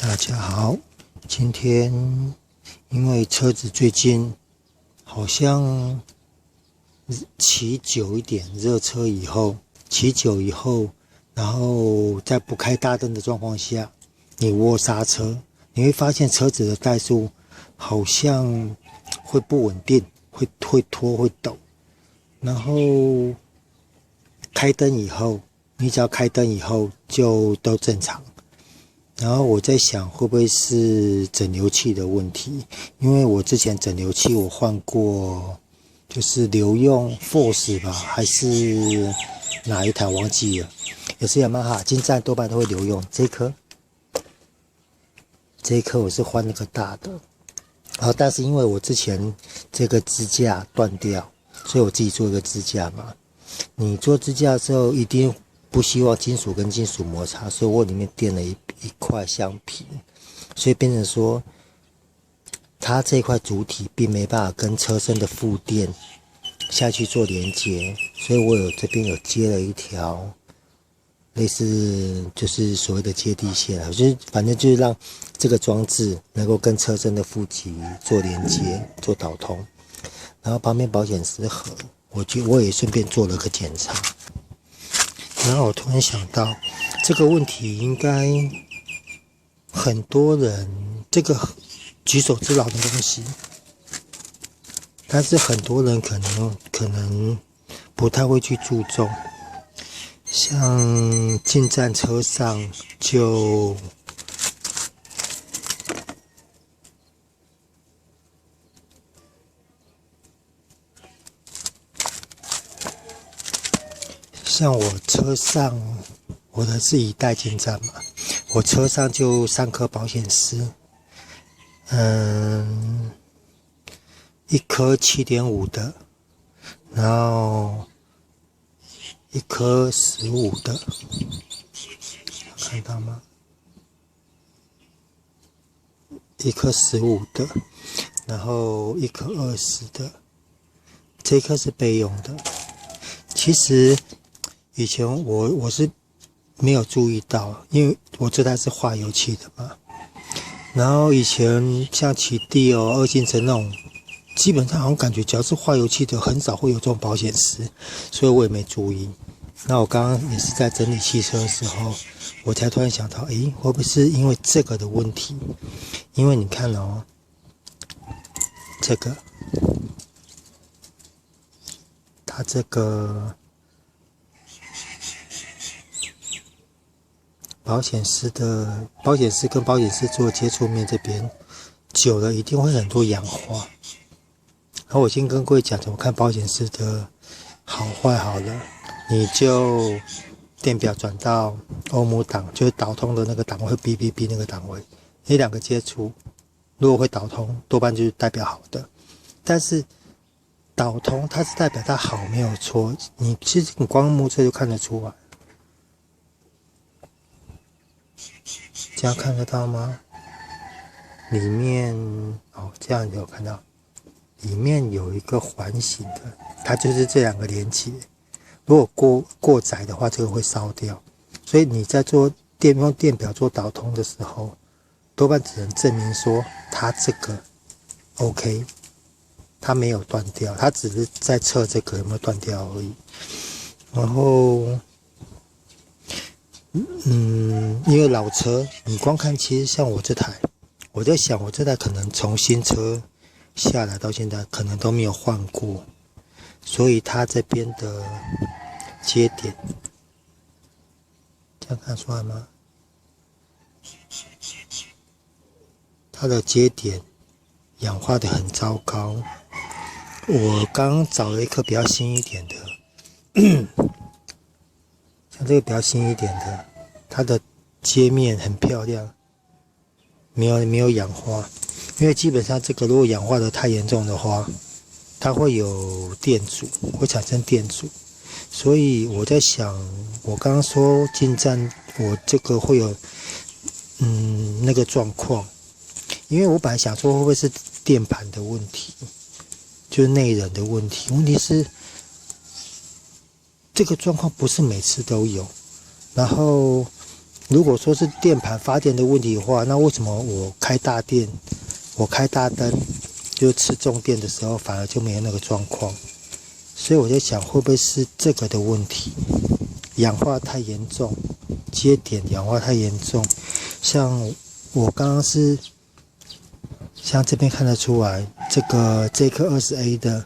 大家好，今天因为车子最近好像骑久一点，热车以后，骑久以后，然后在不开大灯的状况下，你握刹车，你会发现车子的怠速好像会不稳定，会拖会抖。然后开灯以后，你只要开灯以后就都正常。然后我在想会不会是整流器的问题，因为我之前整流器我换过，就是留用 Force 吧，还是哪一台忘记了，也是雅马哈，进站多半都会留用这一颗我是换那个大的，然后但是因为我之前这个支架断掉，所以我自己做一个支架嘛。你做支架的时候一定不希望金属跟金属摩擦，所以我里面垫了一块橡皮，所以变成说它这块主体并没办法跟车身的负电下去做连接，所以我这边有接了一条类似就是所谓的接地线，就是反正就是让这个装置能够跟车身的负极做连接做导通。然后旁边保险丝盒我也顺便做了个检查。然后我突然想到这个问题应该很多人这个举手之劳的东西，但是很多人可能不太会去注重，像进站车上就像我车上，我的是一代进站嘛，我车上就3颗保险丝，一颗7.5的，然后一颗15的，看到吗？一颗15的，然后一颗20的，这一颗是备用的。其实以前我是没有注意到，因为我这台是化油器的嘛。然后以前像骑地2进城那种，基本上好像感觉只要是化油器的，很少会有这种保险丝，所以我也没注意。那我刚刚也是在整理汽车的时候，我才突然想到，会不会是因为这个的问题？因为你看哦，这个它这个保险丝跟保险丝做接触面这边久了一定会很多氧化。然后我先跟各位讲怎么看保险丝的好坏好了，你就电表转到欧姆档，就是导通的那个档位，哔哔哔那个档位，那2个接触，如果会导通，多半就是代表好的。但是导通它是代表它好没有错，其实你光目测就看得出来。这样看得到吗？里面这样有看到，里面有一个环形的，它就是这2个连接。如果过窄的话，这个会烧掉。所以你在用电表做导通的时候，多半只能证明说它这个 OK， 它没有断掉，它只是在测这个有没有断掉而已。然后因为老车，你光看，其实像我这台，我在想我这台可能从新车下来到现在可能都没有换过，所以它这边的接点，这样看出来吗？它的接点氧化的很糟糕。我刚找了一颗比较新一点的，像这个比较新一点的，它的接面很漂亮，没有氧化。因为基本上这个如果氧化的太严重的话，它会有电阻，会产生电阻。所以我在想，我刚刚说进站我这个会有那个状况，因为我本来想说会不会是电盘的问题，就是内燃的问题。问题是这个状况不是每次都有，然后如果说是电盘发电的问题的话，那为什么我开大电，我开大灯，就吃重电的时候反而就没有那个状况？所以我在想，会不会是这个的问题？氧化太严重，接点氧化太严重。像我刚刚是，像这边看得出来，这颗20A 的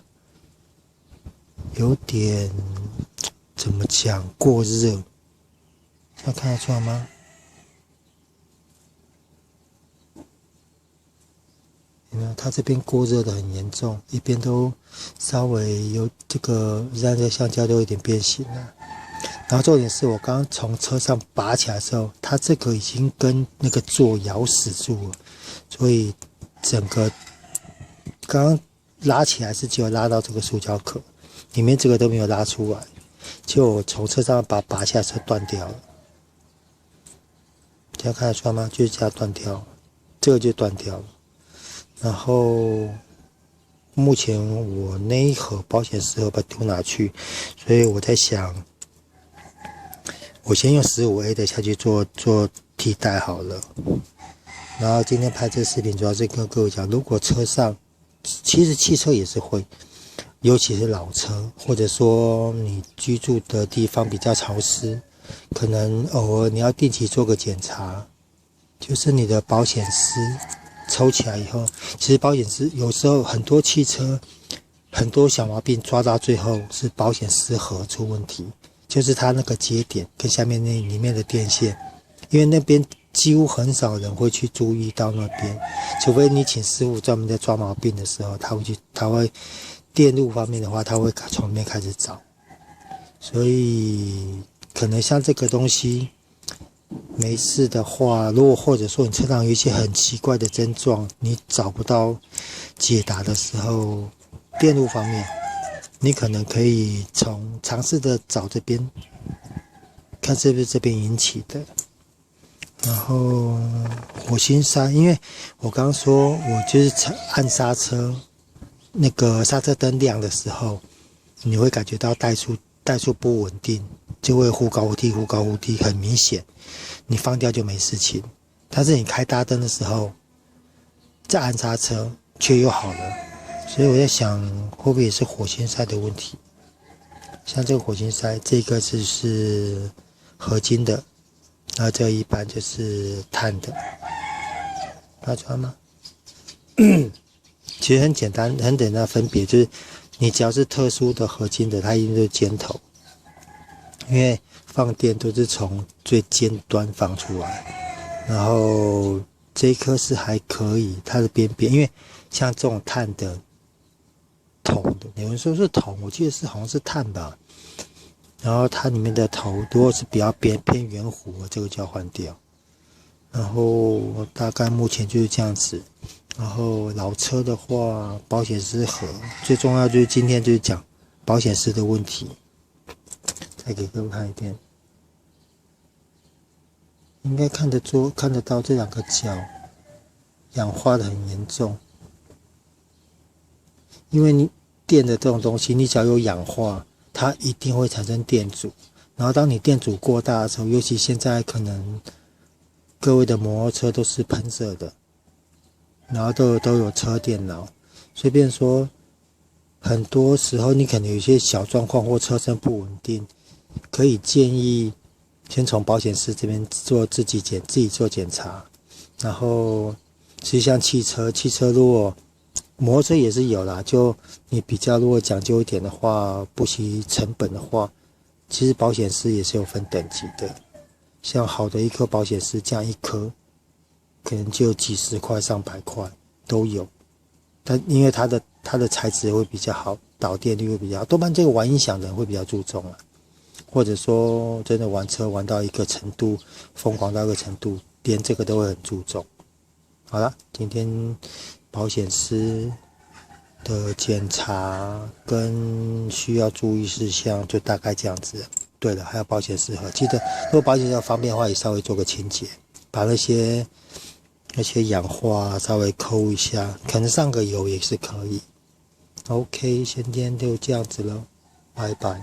有点怎么讲过热，这样看得出来吗？有没有？它这边过热的很严重，一边都稍微有这个让这个橡胶都有点变形了。然后重点是我刚刚从车上拔起来的时候，它这个已经跟那个座咬死住了，所以整个刚刚拉起来是只有拉到这个塑胶壳，里面这个都没有拉出来，就我从车上把它拔下来时候断掉了。这样看得出来吗？就是这样断掉了，这个就断掉了。然后目前我那一盒保险丝盒把它丢哪去，所以我在想，我先用15A 的下去做替代好了。然后今天拍这个视频主要是跟各位讲，如果车上，其实汽车也是会，尤其是老车，或者说你居住的地方比较潮湿，可能偶尔你要定期做个检查，就是你的保险丝抽起来以后，其实保险丝有时候很多汽车很多小毛病抓到最后是保险丝盒出问题，就是它那个接点跟下面那里面的电线，因为那边几乎很少人会去注意到那边，除非你请师傅专门在抓毛病的时候，他会电路方面的话，他会从那边开始找，所以可能像这个东西。没事的话，如果或者说你车上有一些很奇怪的症状，你找不到解答的时候，电路方面，你可能可以尝试的找这边，看是不是这边引起的。然后火星塞，因为我刚刚说我就是按刹车，那个刹车灯亮的时候，你会感觉到怠速不稳定，就会忽高忽低，忽高忽低，很明显。你放掉就没事情，但是你开大灯的时候再按刹车却又好了，所以我在想会不会也是火星塞的问题。像这个火星塞，这个是合金的，然后这个一般就是碳的，看得出来吗？其实很简单分别，就是你只要是特殊的合金的，它一定是尖头，因为放电都是从最尖端放出来，然后这一颗是还可以，它的边边，因为像这种碳的铜的，有人说是铜，我记得好像是碳吧，然后它里面的头如果是比较偏圆弧，这个就要换掉。然后大概目前就是这样子。然后老车的话，保险丝盒最重要就是今天就是讲保险丝的问题。再给各位看一遍，应该看得到这两个角氧化的很严重，因为你电的这种东西，你只要有氧化，它一定会产生电阻。然后当你电阻过大的时候，尤其现在可能各位的摩托车都是喷射的，然后都有车电脑，所以变成说很多时候你可能有一些小状况或车身不稳定，可以建议先从保险丝这边自己做检查。然后其实像汽车如果摩托车也是有啦，就你比较如果讲究一点的话，不惜成本的话，其实保险丝也是有分等级的，像好的一颗保险丝这样一颗可能就几十块上百块都有，但因为它的材质会比较好，导电率会比较好，多半这个玩音响的人会比较注重啊，或者说真的玩车玩到一个程度，疯狂到一个程度，连这个都会很注重。好了，今天保险丝的检查跟需要注意事项就大概这样子。对了，还有保险丝盒，记得如果保险丝盒方便的话，也稍微做个清洁，把那些氧化稍微抠一下，可能上个油也是可以。OK， 今天就这样子了，拜拜。